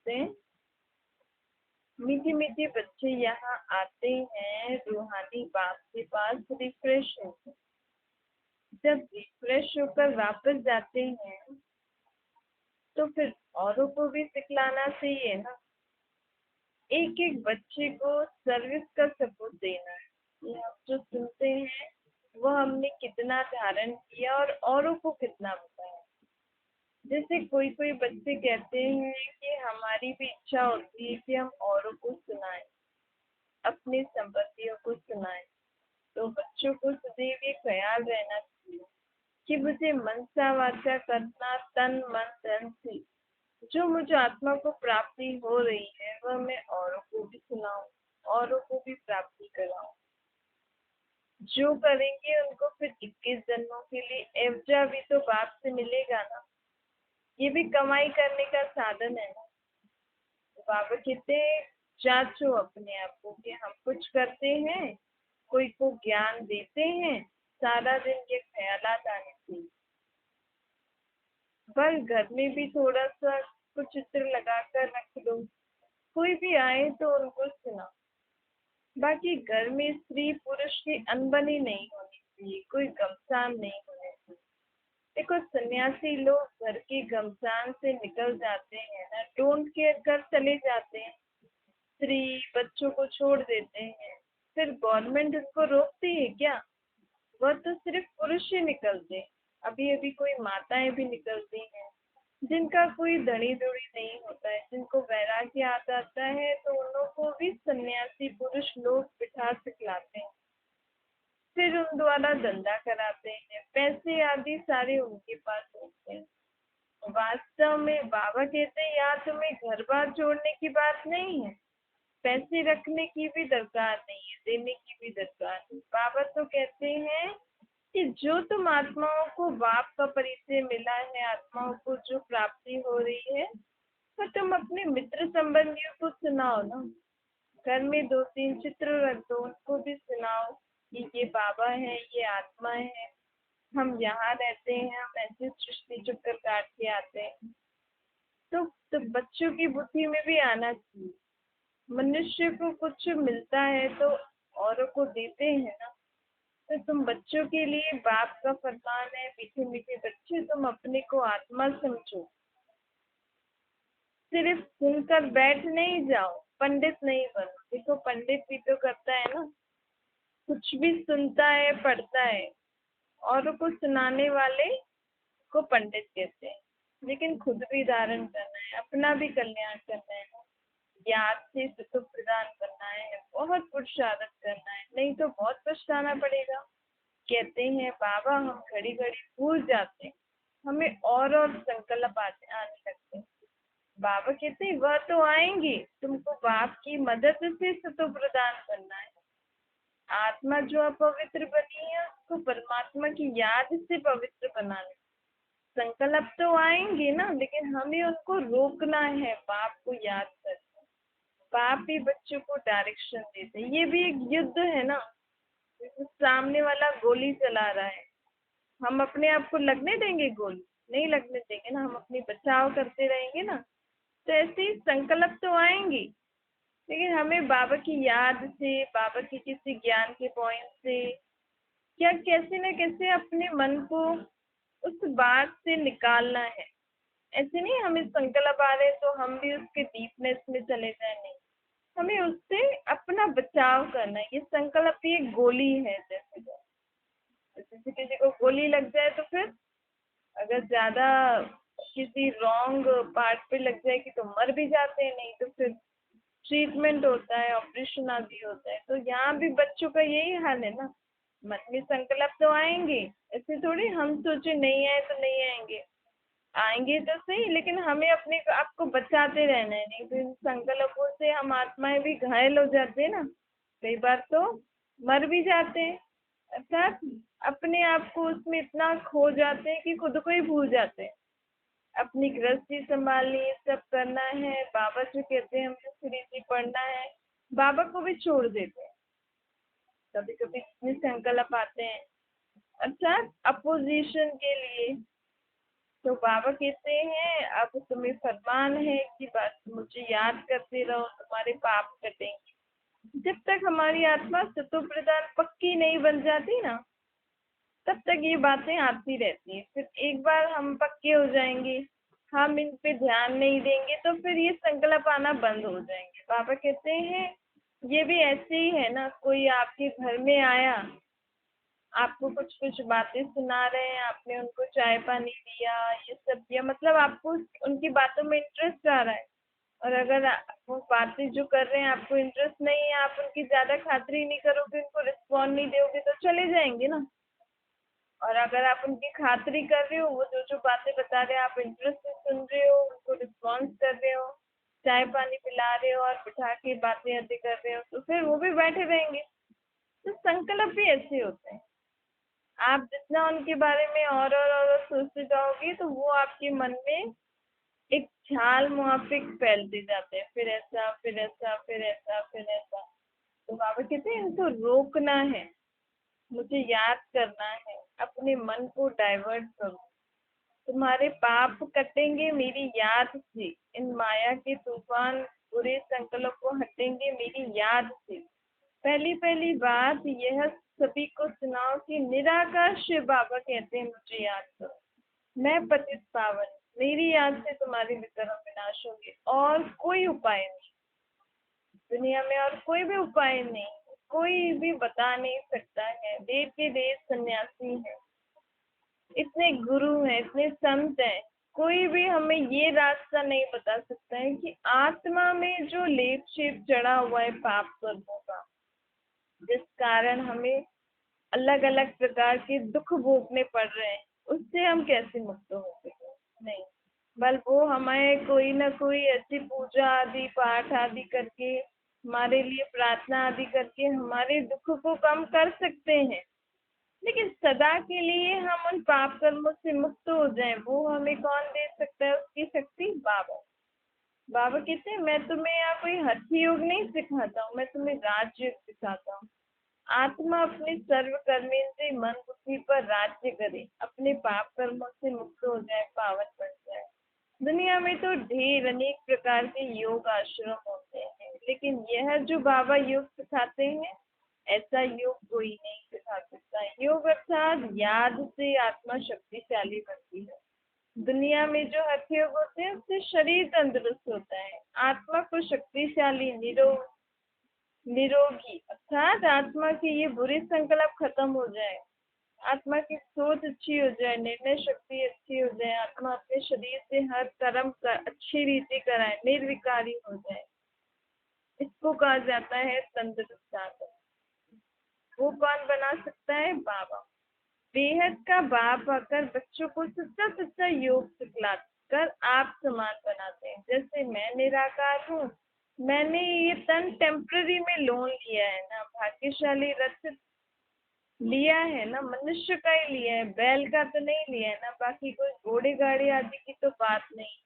कहते हैं मीठे मीठे बच्चे यहाँ आते हैं रूहानी बाप के पास रिफ्रेश होकर। जब रिफ्रेश होकर वापस जाते हैं तो फिर औरों को भी सिखलाना चाहिए ना। एक एक बच्चे को सर्विस का सबूत देना है कि हम जो सुनते हैं वो हमने कितना धारण किया और औरों को कितना बताया। जैसे कोई कोई बच्चे कहते हैं कि हमारी भी इच्छा होती है कि हम औरों को सुनाएं, अपने संबंधियों को सुनाएं। तो बच्चों को सदैव ये ख्याल रहना चाहिए कि मुझे मनसा वाचा करना तन मन धन से जो मुझे आत्मा को प्राप्ति हो रही है वह मैं औरों को भी सुनाऊं, औरों को भी प्राप्ति कराऊं। जो करेंगे उनको फिर 21 जन्मों के लिए एवजा भी तो बाप से मिलेगा ना। ये भी कमाई करने का साधन है ना। तो बाबा कहते हैं जांचो अपने आप को कि हम कुछ करते हैं, कोई को ज्ञान देते हैं, सारा दिन ये ख्यालात आने चाहिए। बस घर में भी थोड़ा सा कुछ चित्र लगा कर रख दो, कोई भी आए तो उनको सुना। बाकी घर में स्त्री पुरुष की अनबनी नहीं होनी चाहिए, कोई घमसान नहीं होने चाहिए। देखो सन्यासी लोग घर के घमसान से निकल जाते हैं ना, डोंट केयर कर चले जाते हैं, स्त्री बच्चों को छोड़ देते हैं। फिर गवर्नमेंट उनको रोकती है क्या? वह तो सिर्फ पुरुष ही निकलते हैं। अभी अभी कोई माताएं भी निकलती हैं जिनका कोई धनी धुड़ी नहीं होता है, जिनको वैराग्य आ जाता है, तो उन लोगों को भी सन्यासी पुरुष लोग बिठा सिखलाते हैं। फिर उन द्वारा धंधा कराते हैं, पैसे आदि सारे उनके पास होते हैं। वास्तव में बाबा कहते हैं यहाँ तुम्हें घर बार जोड़ने की बात नहीं है, पैसे रखने की भी दरकार नहीं है, देने की भी दरकार नहीं। बाबा तो कहते हैं कि जो तुम आत्माओं को बाप का परिचय मिला है, आत्माओं को जो प्राप्ति हो रही है, तो तुम अपने मित्र संबंधियों को सुनाओ ना। घर में 2-3 चित्र रख दो, उनको भी सुनाओ कि ये बाबा है, ये आत्मा है, हम यहाँ रहते हैं, हम ऐसे सृष्टि चक्कर काट के आते हैं। तो बच्चों की बुद्धि में भी आना चाहिए। मनुष्य को कुछ मिलता है तो औरों को देते हैं ना। तो तुम बच्चों के लिए बाप का फरमान है, मीठे मीठे बच्चे तुम अपने को आत्मा समझो। सिर्फ सुनकर बैठ नहीं जाओ, पंडित नहीं बनो। देखो पंडित भी तो करता है ना, कुछ भी सुनता है, पढ़ता है। औरों को सुनाने वाले को पंडित कहते हैं, लेकिन खुद भी धारण करना है, अपना भी कल्याण करना है, याद से सुख प्रदान करना है, बहुत पुरुषार्थ करना है, नहीं तो बहुत पछताना पड़ेगा। कहते हैं बाबा हम घड़ी घड़ी भूल जाते हैं, हमें और संकल्प आने लगते हैं। बाबा कहते हैं वह तो आएंगे, तुमको बाप की मदद से सुख प्रदान करना है। आत्मा जो अपवित्र बनी है उसको परमात्मा की याद से पवित्र बनाना। संकल्प तो आएंगे ना, लेकिन हमें उनको रोकना है, बाप को याद करना। बाप भी बच्चों को डायरेक्शन देते हैं। ये भी एक युद्ध है ना, सामने वाला गोली चला रहा है, हम अपने आप को लगने देंगे गोली? नहीं लगने देंगे ना, हम अपनी बचाव करते रहेंगे ना। तो ऐसे ही संकल्प तो आएंगे, लेकिन हमें बाबा की याद से, बाबा के किसी ज्ञान के पॉइंट से या कैसे न कैसे अपने मन को उस बात से निकालना है। ऐसे नहीं हमें संकल्प आ रहे तो हम भी उसके डीपनेस में चले जाए, नहीं, हमें उससे अपना बचाव करना है। ये संकल्प ही एक गोली है। जैसे किसी को गोली लग जाए तो फिर अगर ज्यादा किसी रॉन्ग पार्ट पे लग जाएगी तो मर भी जाते हैं, नहीं तो फिर ट्रीटमेंट होता है, ऑपरेशन आदि होता है। तो यहाँ भी बच्चों का यही हाल है ना, मन में संकल्प तो आएंगे, ऐसे थोड़ी हम सोचे नहीं आए तो नहीं आएंगे, आएंगे तो सही, लेकिन हमें अपने आप को बचाते रहना है, नहीं तो इन संकल्पों से हम आत्माएं भी घायल हो जाते हैं ना, कई बार तो मर भी जाते हैं। अर्थात अपने आप को उसमें इतना खो जाते हैं कि खुद को ही भूल जाते हैं। अपनी गृहस्थी संभालनी है, सब करना है, बाबा जो कहते हैं हमें श्री जी पढ़ना है, बाबा को भी छोड़ देते हैं। कभी कभी इतने संकल्प आते हैं अर्थात अपोजिशन के लिए, तो बाबा कहते हैं अब तुम्हें फरमान है कि बस मुझे याद करते रहो, तुम्हारे पाप कटेंगे। जब तक हमारी आत्मा सतो प्रधान पक्की नहीं बन जाती ना, तब तक ये बातें आती रहती है। फिर एक बार हम पक्के हो जाएंगे, हम इन पे ध्यान नहीं देंगे, तो फिर ये संकल्प आना बंद हो जाएंगे। बाबा कहते हैं ये भी ऐसे ही है ना, कोई आपके घर में आया, आपको कुछ कुछ बातें सुना रहे हैं, आपने उनको चाय पानी दिया, ये सब दिया, मतलब आपको उनकी बातों में इंटरेस्ट आ रहा है। और अगर वो बातें जो कर रहे हैं आपको इंटरेस्ट नहीं है, आप उनकी ज्यादा खातिरी नहीं करोगे, उनको रिस्पॉन्ड नहीं दोगे, तो चले जाएंगे ना। और अगर आप उनकी खातिरी कर रहे हो, वो जो जो बातें बता रहे हैं आप इंटरेस्ट से सुन रहे हो, उनको रिस्पॉन्स कर रहे हो, चाय पानी पिला रहे हो और बिठा के बातें आते कर रहे हो, तो फिर वो भी बैठे रहेंगे। तो संकल्प भी ऐसे होते हैं। आप जितना उनके बारे में और सोचते जाओगे, तो वो आपके मन में एक ख्याल मुआफिक फैलते जाते हैं, फिर ऐसा फिर ऐसा फिर ऐसा फिर ऐसा। तो बाबा कहते हैं इनको रोकना है, मुझे याद करना है, अपने मन को डाइवर्ट करो। तुम्हारे पाप कटेंगे मेरी याद से, इन माया के तूफान बुरे संकल्प को हटेंगे मेरी याद से। पहली पहली बात यह सभी को सुनाओ कि निराकार शिव बाबा कहते हैं मुझे याद करो, मैं पतित पावन, मेरी याद से तुम्हारे विकर्म विनाश होंगे, और कोई उपाय नहीं दुनिया में, और कोई भी उपाय नहीं, कोई भी बता नहीं सकता है। देव के देव सन्यासी है, इतने गुरु हैं, इतने संत हैं, कोई भी हमें ये रास्ता नहीं बता सकता है कि आत्मा में जो लेप शेप चढ़ा हुआ है पाप कर्मों का, जिस कारण हमें अलग अलग प्रकार के दुख भोगने पड़ रहे हैं, उससे हम कैसे मुक्त हो सके। नहीं, बल वो हमें कोई ना कोई ऐसी पूजा आदि पाठ आदि करके, हमारे लिए प्रार्थना आदि करके हमारे दुख को कम कर सकते हैं। लेकिन सदा के लिए हम उन पाप कर्मों से मुक्त हो जाएं, वो हमें कौन दे सकता है उसकी शक्ति? बाबा। बाबा कहते हैं मैं तुम्हें यहाँ कोई हठ योग नहीं सिखाता हूँ, मैं तुम्हें राजयोग सिखाता हूँ। आत्मा अपने सर्व कर्मेंद्रिय मन बुद्धि पर राज्य करे, अपने पाप कर्मों से मुक्त हो जाए, पावन बन जाए। दुनिया में तो ढेर अनेक प्रकार के योग आश्रम होते हैं, लेकिन यह जो बाबा योग सिखाते हैं, ऐसा योग कोई नहीं सिखा सकता। योग अर्थात याद से आत्मा शक्तिशाली बनती है। दुनिया में जो हठ योग होते हैं उससे शरीर तंदुरुस्त होता है, आत्मा को शक्तिशाली निरोगी अर्थात आत्मा के ये बुरे संकल्प खत्म हो जाए, आत्मा की सोच अच्छी हो जाए, निर्णय शक्ति अच्छी हो जाए, आत्मा अपने शरीर से हर कर्म अच्छी रीति कराए, निर्विकारी हो जाए, इसको कहा जाता है तंदुरुस्त आत्मा। वो कौन बना सकता है? बाबा। बेहद का बाप आकर बच्चों को सच्चा सच्चा योग सिखला कर आप समान बनाते हैं। जैसे मैं निराकार हूँ, मैंने ये तन टेम्पररी में लोन लिया है ना, भाग्यशाली रथ लिया है ना, मनुष्य का ही लिया है, बैल का तो नहीं लिया है ना, बाकी कोई घोड़े गाड़ी आदि की तो बात नहीं।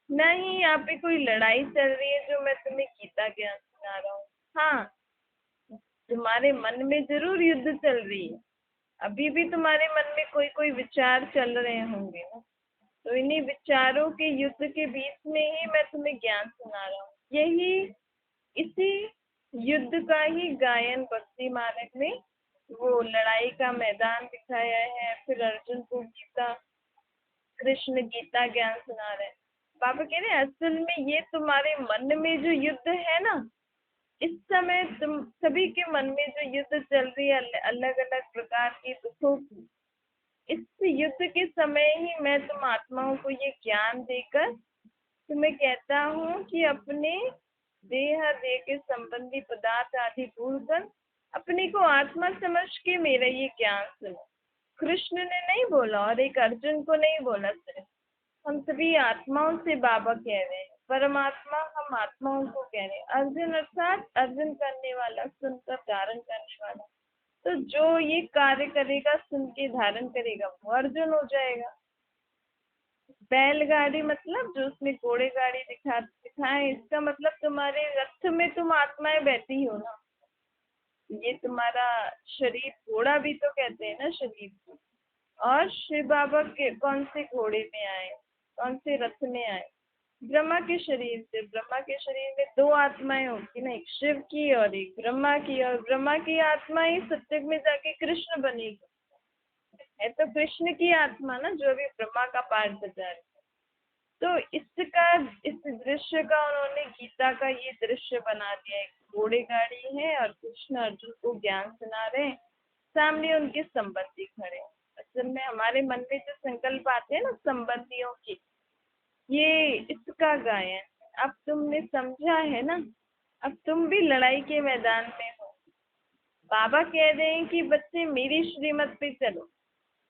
नहीं, यहाँ पे कोई लड़ाई चल रही है जो मैं तुम्हें गीता ज्ञान सुना रहा हूँ। हाँ, तुम्हारे मन में जरूर युद्ध चल रही है, अभी भी तुम्हारे मन में कोई कोई विचार चल रहे होंगे ना, तो इन्हीं विचारों के युद्ध के बीच में ही मैं तुम्हें ज्ञान सुना रहा हूँ। यही इसी युद्ध का ही गायन भक्ति मार्ग में वो लड़ाई का मैदान दिखाया है। फिर अर्जुन को गीता, कृष्ण गीता ज्ञान सुना रहे हैं। बाबा कह रहे हैं असल में ये तुम्हारे मन में जो युद्ध है ना, इस समय तुम सभी के मन में जो युद्ध चल रही है अलग अलग प्रकार की दुखों की, इस युद्ध के समय ही मैं तुम आत्माओं को ये ज्ञान देकर तुम्हें कहता हूँ कि अपने देह के संबंधी पदार्थ आदि भूल कर अपने को आत्मा समझ के मेरा ये ज्ञान सुनो। कृष्ण ने नहीं बोला और एक अर्जुन को नहीं बोला, सिर्फ हम सभी आत्माओं से बाबा कह रहे हैं, परमात्मा हम आत्माओं को कह रहे हैं। अर्जुन अर्थात अर्जुन करने वाला, सुनकर धारण करने वाला। तो जो ये कार्य करेगा, सुन के धारण करेगा, वो अर्जुन हो जाएगा। बैलगाड़ी मतलब जो उसमें घोड़े गाड़ी दिखाए, इसका मतलब तुम्हारे रथ में तुम आत्माएं बैठी हो ना। ये तुम्हारा शरीर, घोड़ा भी तो कहते हैं ना शरीर को, और शिव बाबा के कौन से घोड़े में आए, कौन से रथ में आए? ब्रह्मा के शरीर से। ब्रह्मा के शरीर में दो आत्माएं होती ना, एक शिव की और एक ब्रह्मा की, और ब्रह्मा की आत्मा ही सत्युग में जाके कृष्ण बनेगी। है तो कृष्ण की आत्मा ना, जो अभी ब्रह्मा का पार्ट बजा रही है। तो इस दृश्य का उन्होंने गीता का ये दृश्य बना दिया। एक घोड़े गाड़ी है और कृष्ण अर्जुन को ज्ञान सुना रहे हैं, सामने उनके संबंधी खड़े हैं। असल में हमारे मन में जो संकल्प आते हैं ना संबंधियों के, ये इसका गायन। अब तुमने समझा है ना, अब तुम भी लड़ाई के मैदान में हो। बाबा कह रहे हैं कि बच्चे मेरी श्रीमत पे चलो,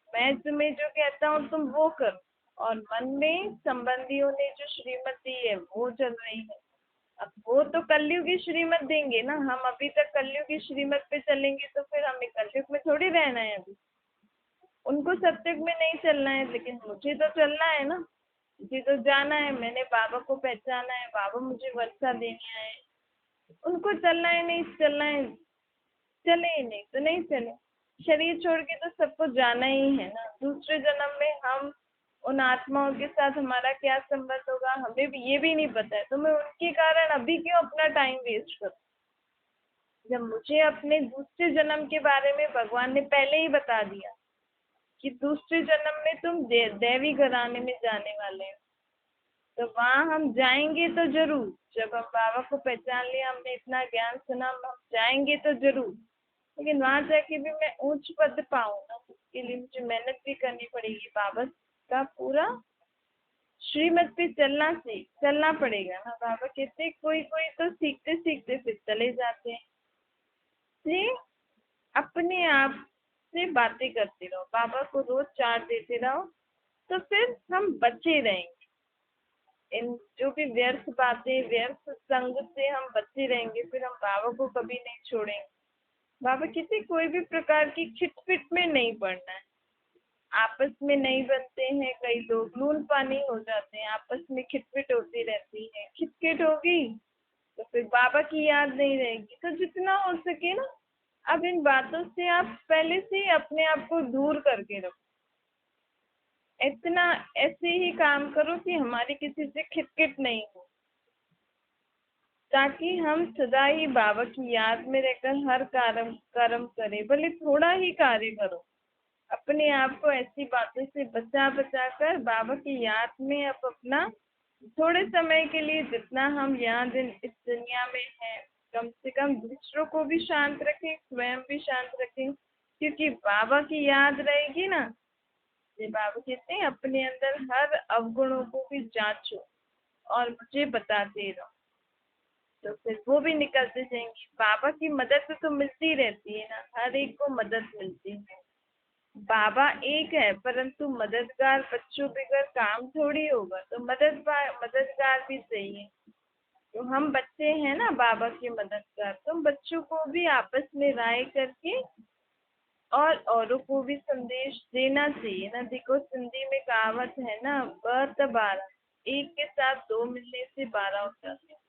मैं तुम्हें जो कहता हूँ तुम वो करो। और मन में संबंधियों ने जो श्रीमत दी है वो चल रही है। अब वो तो कलयुग की श्रीमत देंगे ना, हम अभी तक कलयुग की श्रीमत पे चलेंगे तो फिर हमें कलयुग में थोड़ी रहना है। अभी उनको सत्युग में नहीं चलना है, लेकिन मुझे तो चलना है ना, मुझे तो जाना है। मैंने बाबा को पहचाना है, बाबा मुझे वर्षा देने आए। उनको चलना है, नहीं चलना है, चले ही नहीं तो नहीं चले। शरीर छोड़ के तो सबको जाना ही है ना। दूसरे जन्म में हम उन आत्माओं के साथ हमारा क्या संबंध होगा हमें भी ये भी नहीं पता है। तो मैं उनके कारण अभी क्यों अपना टाइम वेस्ट करूं, जब मुझे अपने दूसरे जन्म के बारे में भगवान ने पहले ही बता दिया कि दूसरे जन्म में तुम दैवी घराने में जाने वाले हो। तो वहां हम जाएंगे तो जरूर, जब हम बाबा को पहचान लिया, हमने इतना ज्ञान सुना, हम जाएंगे तो जरूर। लेकिन वहां जाके भी मैं उच्च पद पाऊँ ना, उसके लिए मुझे मेहनत भी करनी पड़ेगी। बाबा का पूरा श्रीमत पे चलना पड़ेगा ना। बाबा कहते कोई कोई तो सीखते सीखते फिर चले जाते हैं। इसलिए अपने आप से बातें करते रहो, बाबा को रोज चार्ट देते रहो, तो फिर हम बचे रहेंगे। इन जो भी व्यर्थ बातें, व्यर्थ संग से हम बचे रहेंगे, फिर हम बाबा को कभी नहीं छोड़ेंगे। बाबा किसी कोई भी प्रकार की खिटपिट में नहीं पड़ना है। आपस में नहीं बनते हैं कई लोग, नून पानी हो जाते हैं, आपस में खिटपिट होती रहती है। खिटपिट होगी तो फिर बाबा की याद नहीं रहेगी। तो जितना हो सके ना, अब इन बातों से आप पहले से ही अपने आप को दूर करके रखो। इतना ऐसे ही काम करो कि हमारी किसी से खिटपिट नहीं हो, ताकि हम सदा ही बाबा की याद में रहकर हर कर्म करें। भले थोड़ा ही कार्य करो, अपने आप को ऐसी बातों से बचा बचा कर बाबा की याद में अब अपना थोड़े समय के लिए, जितना हम यहाँ इस दुनिया में हैं, कम से कम दूसरों को भी शांत रखें, स्वयं भी शांत रखें। क्योंकि बाबा की याद रहेगी ना, ये बाबा कहते हैं अपने अंदर हर अवगुणों को भी जांचो और मुझे बताते रहो, तो फिर वो भी निकलते जाएंगे। बाबा की मदद तो मिलती रहती है ना, हर एक को मदद मिलती है। बाबा एक है, परंतु मददगार बच्चों बगैर काम थोड़ी होगा। तो मददगार भी चाहिए। तो हम बच्चे हैं ना बाबा के मददगार, तो बच्चों को भी आपस में राय करके और औरों को भी संदेश देना चाहिए ना। देखो सिंधी में कहावत है ना, ब त 12, एक के साथ दो मिलने से 12 हो जाते हैं।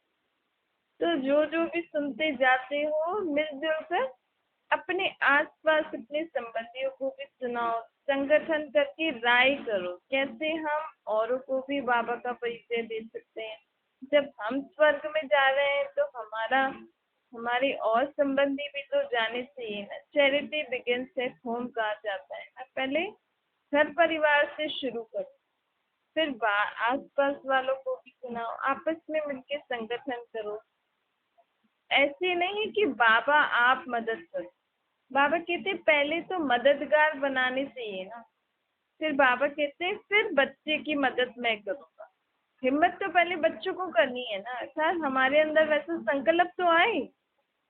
तो जो भी सुनते जाते हो, मिलजुल कर अपने आसपास अपने संबंधियों को भी सुनाओ, संगठन करके राय करो कैसे हम औरों को भी बाबा का परिचय दे सकते हैं। जब हम स्वर्ग में जा रहे हैं तो हमारे और संबंधी भी तो जाने चाहिए ना। चैरिटी बिगिंस एट होम कहा जाता है ना। पहले घर परिवार से शुरू करो, फिर आसपास वालों को भी सुनाओ, आपस में मिलकर संगठन करो। ऐसे नहीं कि बाबा आप मदद करो। बाबा कहते पहले तो मददगार बनाने चाहिए ना, फिर बाबा कहते फिर बच्चे की मदद मैं करूंगा। हिम्मत तो पहले बच्चों को करनी है ना। सर हमारे अंदर वैसा संकल्प तो आए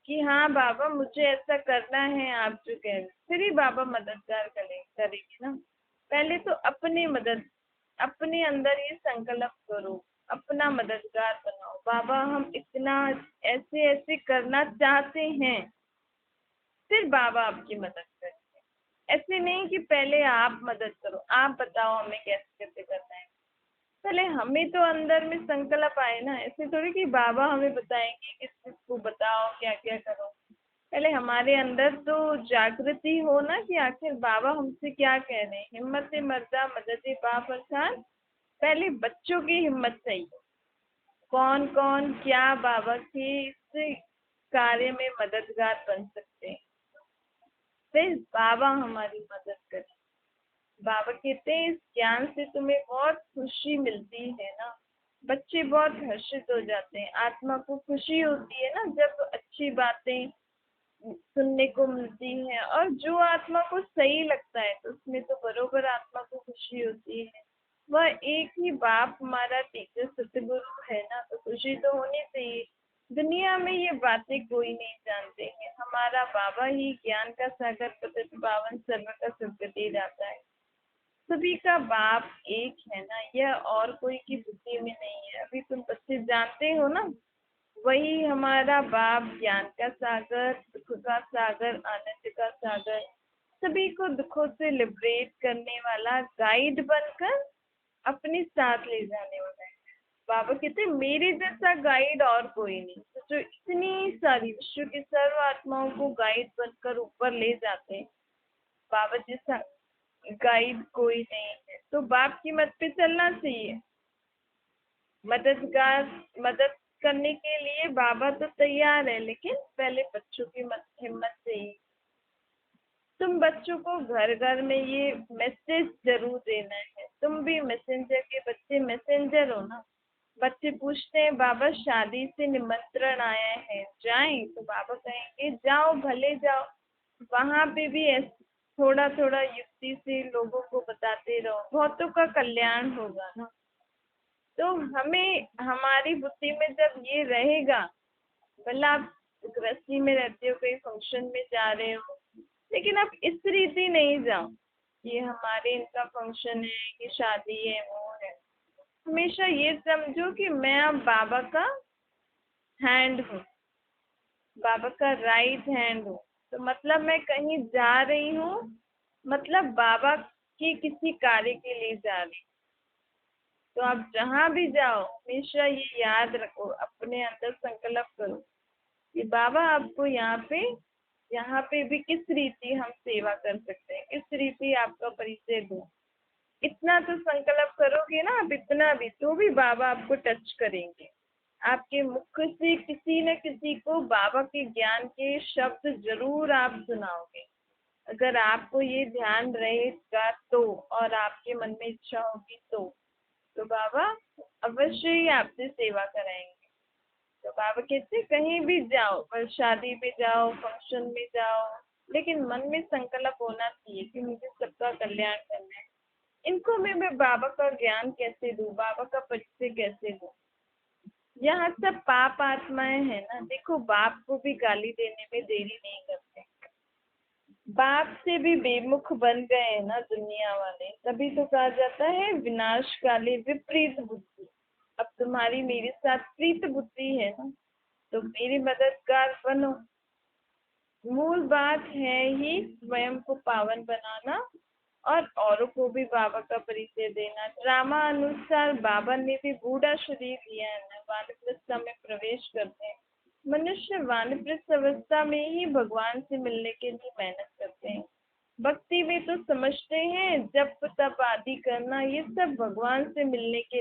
कि हाँ बाबा मुझे ऐसा करना है, आप जो कह रहे, फिर ही बाबा मददगार करेंगे ना। पहले तो अपने अंदर ये संकल्प करो, अपना मददगार बनाओ। बाबा हम इतना ऐसे ऐसे करना चाहते हैं, फिर बाबा आपकी मदद करेंगे। ऐसे नहीं कि पहले आप मदद करो, आप बताओ हमें कैसे कैसे करना है। पहले हमें तो अंदर में संकल्प आए ना। ऐसे थोड़ी कि बाबा हमें बताएंगे किस किस को बताओ क्या क्या करो। पहले हमारे अंदर तो जागृति हो ना कि आखिर बाबा हमसे क्या कह रहे हैं। हिम्मत मर्दा मदद बाप अर्थात पहले बच्चों की हिम्मत चाहिए। कौन कौन क्या बाबा के इस कार्य में मददगार बन सकते हैं, फिर बाबा हमारी मदद करें। बाबा कहते हैं इस ज्ञान से तुम्हें बहुत खुशी मिलती है ना। बच्चे बहुत हर्षित हो जाते हैं, आत्मा को खुशी होती है ना जब अच्छी बातें सुनने को मिलती हैं। और जो आत्मा को सही लगता है तो उसमें तो बरोबर आत्मा को खुशी होती है। वह एक ही बाप हमारा टीचर सतगुरु है ना, तो खुशी तो होनी चाहिए। दुनिया में ये बातें कोई नहीं जानते हैं, हमारा बाबा ही ज्ञान का सागर पतित पावन सर्व का सदगति जाता है। सभी का बाप एक है ना, यह और कोई की बुद्धि में नहीं है। अभी तुम बच्चे जानते हो ना, वही हमारा बाप ज्ञान का सागर, दुख का सागर, आनंद का सागर, सभी को दुखों से लिबरेट करने वाला गाइड बनकर अपने साथ ले जाने वाला है। बाबा कहते मेरे जैसा गाइड और कोई नहीं। तो जो इतनी सारी विश्व की सर्व आत्माओं को गाइड बनकर ऊपर ले जाते हैं, बाबा जैसा गाइड कोई नहीं है। तो बाप की मत पे चलना चाहिए। मददगार मदद करने के लिए बाबा तो तैयार है, लेकिन पहले बच्चों की हिम्मत चाहिए। तुम बच्चों को घर घर में ये मैसेज जरूर देना है। तुम भी मैसेंजर के बच्चे मैसेंजर हो ना। बच्चे पूछते हैं बाबा शादी से निमंत्रण आया है, जाएं? तो बाबा कहेंगे जाओ, भले जाओ। वहां पे भी थोड़ा थोड़ा युक्ति से लोगों को बताते रहो, बहुतों का कल्याण होगा ना। तो हमें हमारी बुद्धि में जब ये रहेगा, भला आप गृहस्थी में रहते हो, कहीं फंक्शन में जा रहे हो, लेकिन आप इस रीति नहीं जाओ ये हमारे इनका फंक्शन है, ये शादी है, वो है। हमेशा ये समझो कि मैं अब बाबा का हैंड हूँ, बाबा का राइट हैंड हूँ। तो मतलब मैं कहीं जा रही हूँ, मतलब बाबा के किसी कार्य के लिए जा रही हूँ। तो आप जहाँ भी जाओ हमेशा ये याद रखो, अपने अंदर संकल्प करो कि बाबा आपको यहाँ पे भी किस रीति हम सेवा कर सकते हैं, किस रीति आपका परिचय दूं। इतना तो संकल्प करोगे ना आप, इतना भी, तो भी बाबा आपको टच करेंगे। आपके मुख से किसी न किसी को बाबा के ज्ञान के शब्द जरूर आप सुनाओगे, अगर आपको ये ध्यान रहेगा तो, और आपके मन में इच्छा होगी तो बाबा अवश्य ही आपसे सेवा कराएंगे। तो बाबा कहते कहीं भी जाओ, पर शादी पे जाओ, फंक्शन में जाओ, लेकिन मन में संकल्प होना चाहिए कि मुझे सबका कल्याण करना है। इनको भी मैं बाबा का ज्ञान कैसे दूं, बाबा का परिचय कैसे दूं। यहाँ सब पाप आत्माएं हैं ना। देखो बाप को भी गाली देने में देरी नहीं करते, बाप से भी बेमुख बन गए हैं ना दुनिया वाले। तभी तो कहा जाता है विनाशकाली विपरीत बुद्धि। अब तुम्हारी मेरे साथ प्रीत बुद्धि है ना, तो मेरी मददगार बनो। मूल बात है ही स्वयं को पावन बनाना और औरों को भी बाबा का परिचय देना। ड्रामा अनुसार बाबा ने भी बूढ़ा शरीर लिया है ना, वानप्रस्थ में प्रवेश करते हैं। मनुष्य वानप्रस्थ अवस्था में ही भगवान से मिलने के लिए मेहनत करते हैं। भक्ति में तो समझते हैं जप तप आदि करना, ये सब भगवान से मिलने के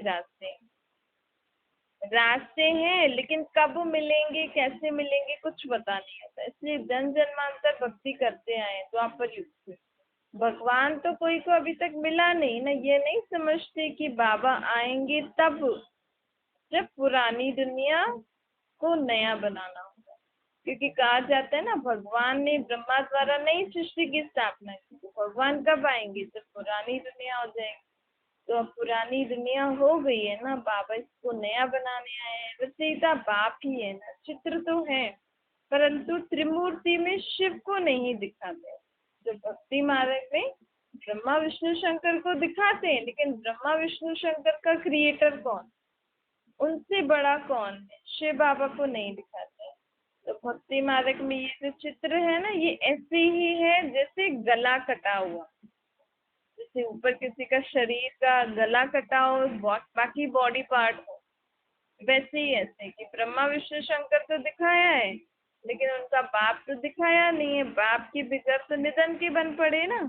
रास्ते हैं, लेकिन कब मिलेंगे, कैसे मिलेंगे, कुछ पता नहीं होता। इसलिए जन जन्मांतर भक्ति करते आए द्वापर युग से। भगवान तो कोई को अभी तक मिला नहीं ना, ये नहीं समझते कि बाबा आएंगे तब, जब पुरानी दुनिया को नया बनाना होगा। क्योंकि कहा जाता है ना, भगवान ने ब्रह्मा द्वारा नई सृष्टि की स्थापना की। तो भगवान कब आएंगे, जब पुरानी दुनिया हो जाएगी। तो अब पुरानी दुनिया हो गई है ना, बाबा इसको नया बनाने आए हैं। रचयिता बाप ही है ना, चित्र तो है, परंतु त्रिमूर्ति में शिव को नहीं दिखाते। जो भक्ति मार्ग में ब्रह्मा विष्णु शंकर को दिखाते हैं, लेकिन ब्रह्मा विष्णु शंकर का क्रिएटर कौन, उनसे बड़ा कौन है, शिव बाबा को नहीं दिखाते हैं। तो भक्ति मार्ग में ये जो चित्र है ना, ये ऐसे ही है जैसे गला कटा हुआ, जैसे ऊपर किसी का शरीर का गला कटा हो, बाकी बॉडी पार्ट हो, वैसे ही ऐसे कि ब्रह्मा विष्णु शंकर तो दिखाया है, लेकिन उनका बाप तो दिखाया नहीं है। बाप की बिगड़ तो निधन के बन पड़े ना।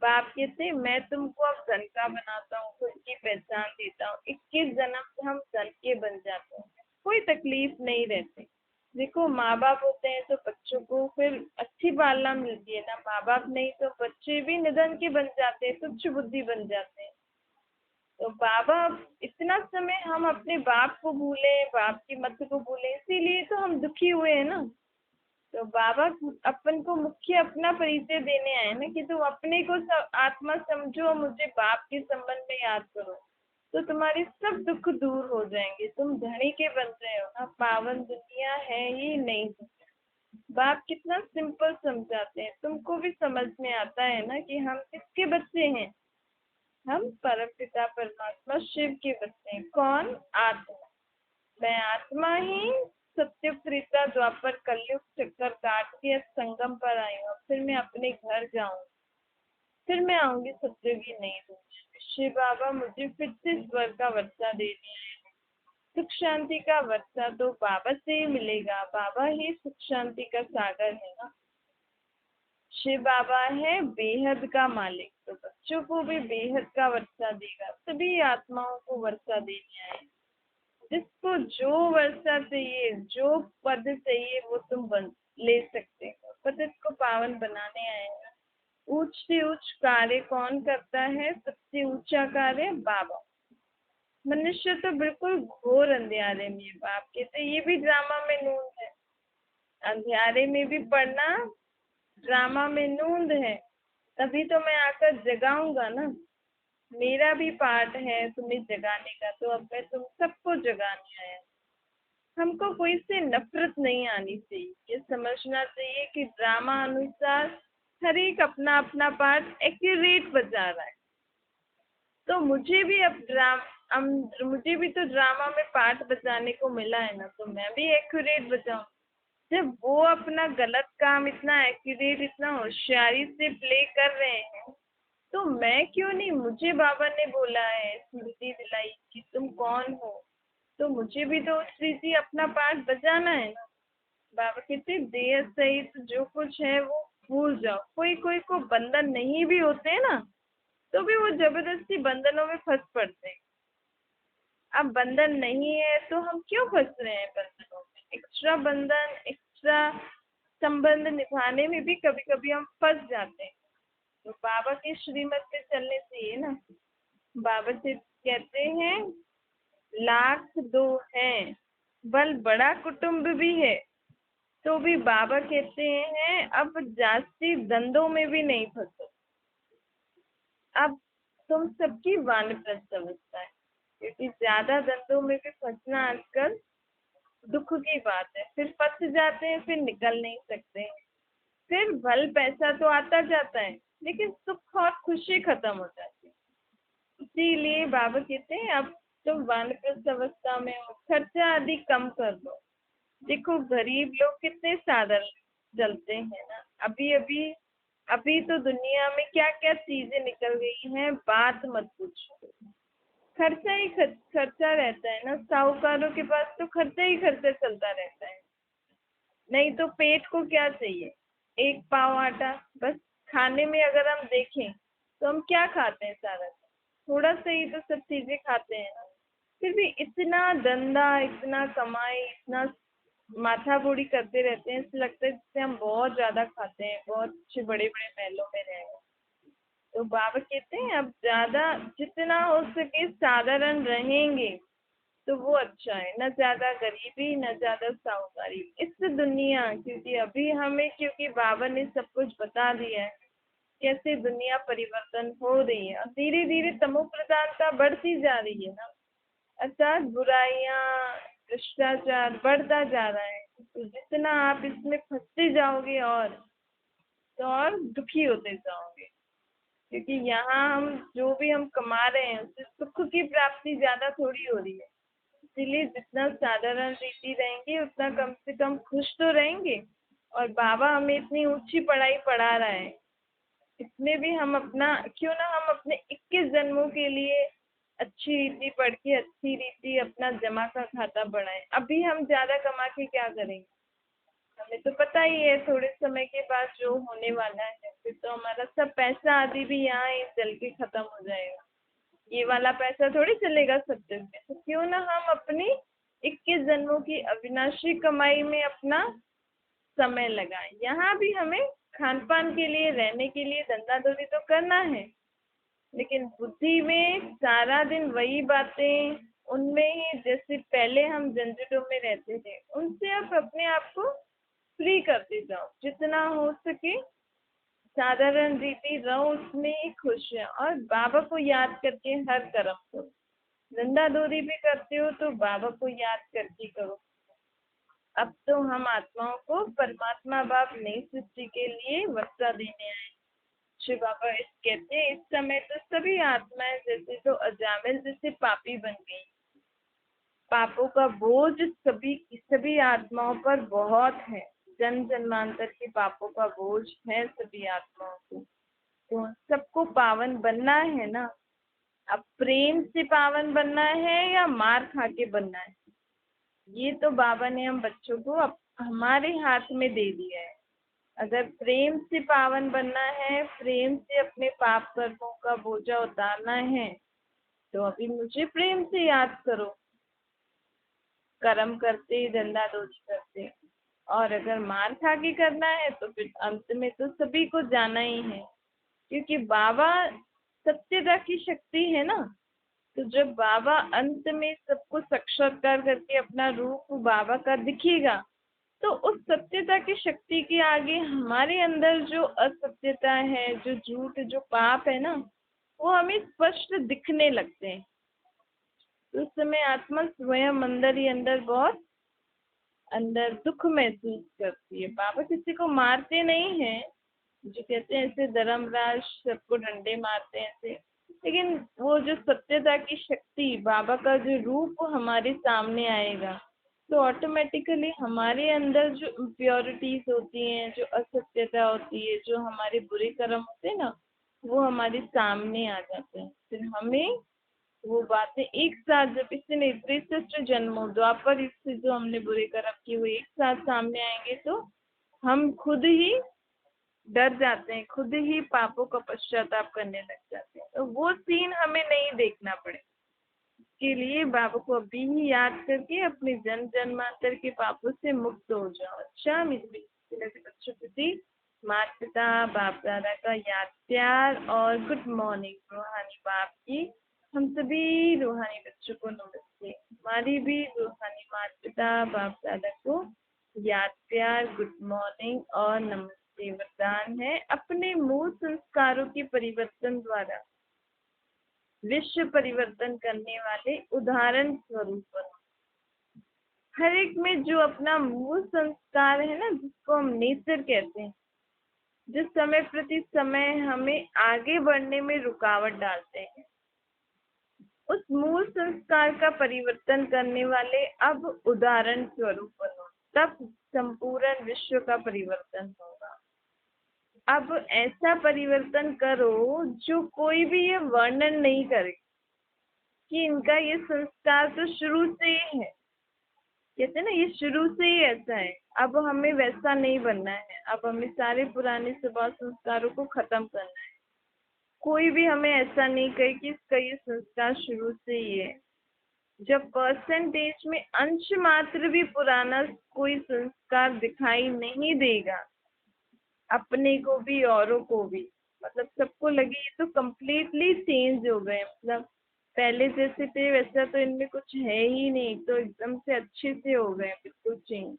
बाप कहते मैं तुमको अब धन का बनाता हूँ, खुद की पहचान देता हूँ। 21 जन्म से हम धन के बन जाते हैं, कोई तकलीफ नहीं रहती। देखो माँ बाप होते हैं तो बच्चों को फिर अच्छी पालना मिलती है ना। माँ बाप नहीं तो बच्चे भी निधन के बन जाते हैं, तुच्छ बुद्धि बन जाते हैं। तो बाबा, इतना समय हम अपने बाप को भूले, बाप की मत को भूले, इसीलिए तो हम दुखी हुए हैं ना। तो बाबा अपन को मुख्य अपना परिचय देने आए ना कि तुम अपने को आत्मा समझो, मुझे बाप के संबंध में याद करो, तो तुम्हारे सब दुख दूर हो जाएंगे। तुम धनी के बन रहे हो ना, पावन दुनिया है ही नहीं। बाप कितना सिंपल समझाते हैं, तुमको भी समझ में आता है ना कि हम किसके बच्चे हैं। हम परम पिता परमात्मा शिव के बच्चे हैं। कौन? आत्मा। मैं आत्मा ही सत्य त्रेता द्वापर कलयुग चक्कर काट के संगम पर आई हूँ। फिर मैं अपने घर जाऊँ, फिर मैं आऊंगी सत्य की नई दुनिया में। शिव बाबा मुझे फिर से स्वर्ग का वर्षा दे दिया है। सुख शांति का वर्षा तो बाबा से ही मिलेगा। बाबा ही सुख शांति का सागर है ना। शिव बाबा है बेहद का मालिक, तो बच्चों को भी बेहद का वर्षा देगा। सभी आत्माओं को वर्षा देने आए। जिसको जो वर्षा चाहिए, जो पद चाहिए, वो तुम ले सकते हो। पतित को पावन बनाने आएगा। ऊंच से ऊंच कार्य कौन करता है? सबसे ऊंचा कार्य बाबा। मनुष्य तो बिल्कुल घोर अंधेरे में है। बाप कहते ये भी ड्रामा में नूंद है। अंधेरे में भी पढ़ना ड्रामा में नूंद है। तभी तो मैं आकर जगाऊंगा ना। मेरा भी पार्ट है तुम्हें जगाने का, तो अब मैं तुम सबको जगाने आया। हमको कोई से नफरत नहीं आनी चाहिए। ये समझना चाहिए कि ड्रामा अनुसार हर एक अपना अपना पार्ट एक्यूरेट बजा रहा है। तो मुझे भी मुझे भी तो ड्रामा में पार्ट बजाने को मिला है ना, तो मैं भी एक्यूरेट बजाऊं। जब वो अपना गलत काम इतना एक्यूरेट, इतना होशियारी से प्ले कर रहे हैं, तो मैं क्यों नहीं? मुझे बाबा ने बोला है, स्मृति दिलाई कि तुम कौन हो, तो मुझे भी तो उस रीति अपना पार्ट बजाना है ना। बाबा कहते देह सहित जो कुछ है वो भूल जाओ। कोई कोई को बंधन नहीं भी होते हैं ना, तो भी वो जबरदस्ती बंधनों में फंस पड़ते हैं। अब बंधन नहीं है तो हम क्यों फंस रहे हैं बंधनों में? एक्स्ट्रा बंधन, एक्स्ट्रा संबंध निभाने में भी कभी कभी हम फंस जाते हैं। तो बाबा के श्रीमत पे चलने चाहिए ना। बाबा से कहते हैं लाख दो हैं, बल बड़ा कुटुंब भी है, तो भी बाबा कहते हैं अब जास्ती दंदों में भी नहीं फंसो। अब तुम सबकी वानप्रस्थ अवस्था है, क्योंकि ज्यादा दंदों में भी फंसना आजकल दुख की बात है। फिर फंस जाते हैं, फिर निकल नहीं सकते हैं। फिर भल पैसा तो आता जाता है, लेकिन सुख और खुशी खत्म हो जाती है। इसीलिए बाबा कहते हैं अब तुम वानप्रस्थ अवस्था में हो, खर्चा आदि कम कर दो। देखो गरीब लोग कितने साधारण चलते हैं ना। अभी अभी अभी तो दुनिया में क्या क्या चीजें निकल गई हैं, बात मत पूछो। खर्चा ही खर्चा रहता है ना। साहूकारों के पास तो खर्चा ही खर्चा चलता रहता है। नहीं तो पेट को क्या चाहिए? एक पाव आटा बस। खाने में अगर हम देखें तो हम क्या खाते हैं? सारा थोड़ा सा ही तो सब चीजें खाते हैं ना। फिर भी इतना धंधा, इतना कमाई, इतना माथाबोड़ी करते रहते हैं, ऐसा लगता है जैसे हम बहुत ज्यादा खाते हैं, बहुत अच्छे बड़े बड़े महलों में रह रहे हैं। तो बाबा कहते हैं अब ज्यादा जितना हो सके साधारण रहेंगे तो वो अच्छा है। न ज्यादा गरीबी, न ज्यादा साहूकारी। इस दुनिया, क्योंकि अभी हमें, क्योंकि बाबा ने सब कुछ बता दिया है कैसे दुनिया परिवर्तन हो रही है, और धीरे धीरे तमो प्रधानता बढ़ती जा रही है ना। अर्थात बुराइयां, भ्रष्टाचार बढ़ता जा रहा है। तो जितना आप इसमें फंसते जाओगे और दुखी होते जाओगे। क्योंकि यहाँ हम जो भी हम कमा रहे हैं उससे सुख की प्राप्ति ज्यादा थोड़ी हो रही है। इसीलिए जितना साधारण रीति रहेंगे उतना कम से कम खुश तो रहेंगे। और बाबा हमें इतनी ऊंची पढ़ाई पढ़ा रहा है, इसमें भी हम अपना, क्यों ना हम अपने 21 जन्मों के लिए अच्छी रीति पढ़ के, अच्छी रीति अपना जमा का खाता बढ़ाएं। अभी हम ज्यादा कमा के क्या करेंगे? हमें तो पता ही है थोड़े समय के बाद जो होने वाला है, फिर तो हमारा सब पैसा आदि भी यहाँ ही जल के खत्म हो जाएगा। ये वाला पैसा थोड़ी चलेगा सब जग में, तो क्यों ना हम अपनी 21 जन्मों की अविनाशी कमाई में अपना समय लगाएं। यहाँ भी हमें खान पान के लिए, रहने के लिए धंधा दौरी तो करना है, लेकिन बुद्धि में सारा दिन वही बातें, उनमें ही जैसे पहले हम झंझटों में रहते थे, उनसे आप अपने आप को फ्री करते जाओ। जितना हो सके साधारण रीति रहो, उसमें ही खुश है, और बाबा को याद करके हर कर्म करो। धंधा दौरी भी करते हो तो बाबा को याद करके करो। अब तो हम आत्माओं को परमात्मा बाप नई सृष्टि के लिए वर्षा देने आए। श्री बाबा इस कहते हैं, इस समय तो सभी आत्माएं जैसे तो अजामिल जैसे पापी बन गई। पापों का बोझ सभी आत्माओं पर बहुत है। जन्म जन्मांतर के पापों का बोझ है सभी आत्माओं को। तो सबको पावन बनना है ना। अब प्रेम से पावन बनना है या मार खा के बनना है, ये तो बाबा ने हम बच्चों को हमारे हाथ में दे दिया है। अगर प्रेम से पावन बनना है, प्रेम से अपने पाप कर्मों का बोझा उतारना है, तो अभी मुझे प्रेम से याद करो, कर्म करते, धंधा दौरी करते। और अगर मार खा के करना है तो फिर अंत में तो सभी को जाना ही है, क्योंकि बाबा सत्यता की शक्ति है ना। तो जब बाबा अंत में सबको साक्षात्कार करके अपना रूप बाबा का दिखेगा, तो उस सत्यता की शक्ति के आगे हमारे अंदर जो असत्यता है, जो झूठ, जो पाप है ना, वो हमें स्पष्ट दिखने लगते हैं। तो उस समय आत्मा स्वयं अंदर ही अंदर बहुत अंदर दुख महसूस करती है। बाबा किसी को मारते नहीं हैं, जो कहते हैं ऐसे धर्मराज सबको डंडे मारते हैं ऐसे, लेकिन वो जो सत्यता की शक्ति, बाबा का जो रूप हमारे सामने आएगा, तो ऑटोमेटिकली हमारे अंदर जो इम्प्योरिटीज होती हैं, जो असत्यता होती है, जो हमारे बुरे कर्म होते हैं ना, वो हमारे सामने आ जाते हैं। फिर हमें वो बातें एक साथ, जब इसने 63 जन्मों द्वापर इससे जो हमने बुरे कर्म किए हुए एक साथ सामने आएंगे, तो हम खुद ही डर जाते हैं, खुद ही पापों का पश्चाताप करने लग जाते हैं। तो वो सीन हमें नहीं देखना पड़े, इसके लिए बाबा को अभी ही याद करके अपने जन्म जन्मांतर के पापों से मुक्त हो जाओ। अच्छा मेरे बच्चों प्रति माता पिता बाप दादा का याद प्यार और गुड मॉर्निंग रूहानी बाप की हम सभी रूहानी बच्चों को नमस्ते। हमारी भी रूहानी माता पिता बाप दादा को याद प्यार, गुड मॉर्निंग और नमस्ते। वरदान है, अपने मूल संस्कारों के परिवर्तन द्वारा विश्व परिवर्तन करने वाले उदाहरण स्वरूप बनो। हर एक में जो अपना मूल संस्कार है ना, जिसको हम नेचर कहते हैं, जो समय प्रति समय हमें आगे बढ़ने में रुकावट डालते हैं, उस मूल संस्कार का परिवर्तन करने वाले अब उदाहरण स्वरूप बनो, तब संपूर्ण विश्व का परिवर्तन होगा। अब ऐसा परिवर्तन करो जो कोई भी ये वर्णन नहीं करे कि इनका ये संस्कार तो शुरू से ही है। कहते ना, ये शुरू से ही ऐसा है। अब हमें वैसा नहीं बनना है, अब हमें सारे पुराने स्वभाव संस्कारों को खत्म करना है। कोई भी हमें ऐसा नहीं कहे कि इसका ये संस्कार शुरू से ही है। जब परसेंटेज में अंश मात्र भी पुराना कोई संस्कार दिखाई नहीं देगा, अपने को भी औरों को भी, मतलब सबको लगे ये तो कम्प्लीटली चेंज हो गए, मतलब पहले जैसे थे वैसा तो इनमें कुछ है ही नहीं, तो एकदम से अच्छे से हो गए बिल्कुल चेंज।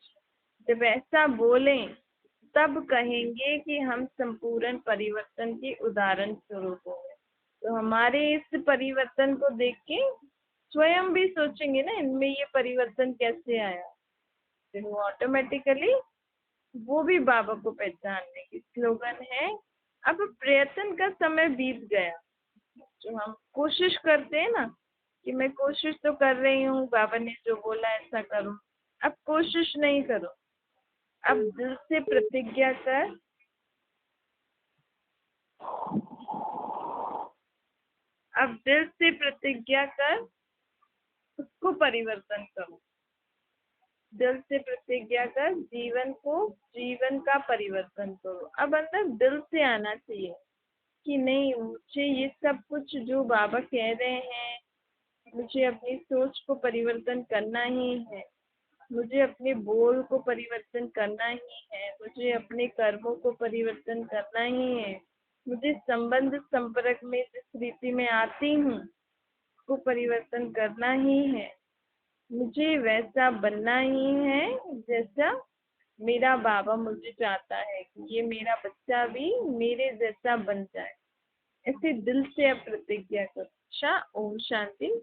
जब ऐसा बोलें तब कहेंगे कि हम संपूर्ण परिवर्तन के उदाहरण स्वरूप हो गए। तो हमारे इस परिवर्तन को देख के स्वयं भी सोचेंगे ना, इनमें ये परिवर्तन कैसे आया, फिर वो ऑटोमेटिकली वो भी बाबा को पहचान लेंगे। स्लोगन है, अब प्रयत्न का समय बीत गया। जो हम कोशिश करते हैं ना कि मैं कोशिश तो कर रही हूँ, बाबा ने जो बोला ऐसा करूँ, अब कोशिश नहीं करो, अब दिल से प्रतिज्ञा कर, अब दिल से प्रतिज्ञा कर उसको परिवर्तन करो। दिल से प्रतिज्ञा कर जीवन का परिवर्तन करो। अब अंदर दिल से आना चाहिए कि नहीं, मुझे ये सब कुछ जो बाबा कह रहे हैं, मुझे अपनी सोच को परिवर्तन करना ही है, मुझे अपने बोल को परिवर्तन करना ही है, मुझे अपने कर्मों को परिवर्तन करना ही है, मुझे संबंध संपर्क में जिस रीति में आती हूँ को परिवर्तन करना ही है, मुझे वैसा बनना ही है जैसा मेरा बाबा मुझे चाहता है कि ये मेरा बच्चा भी मेरे जैसा बन जाए। ऐसे दिल से अब प्रतिज्ञा करो। ओम शांति।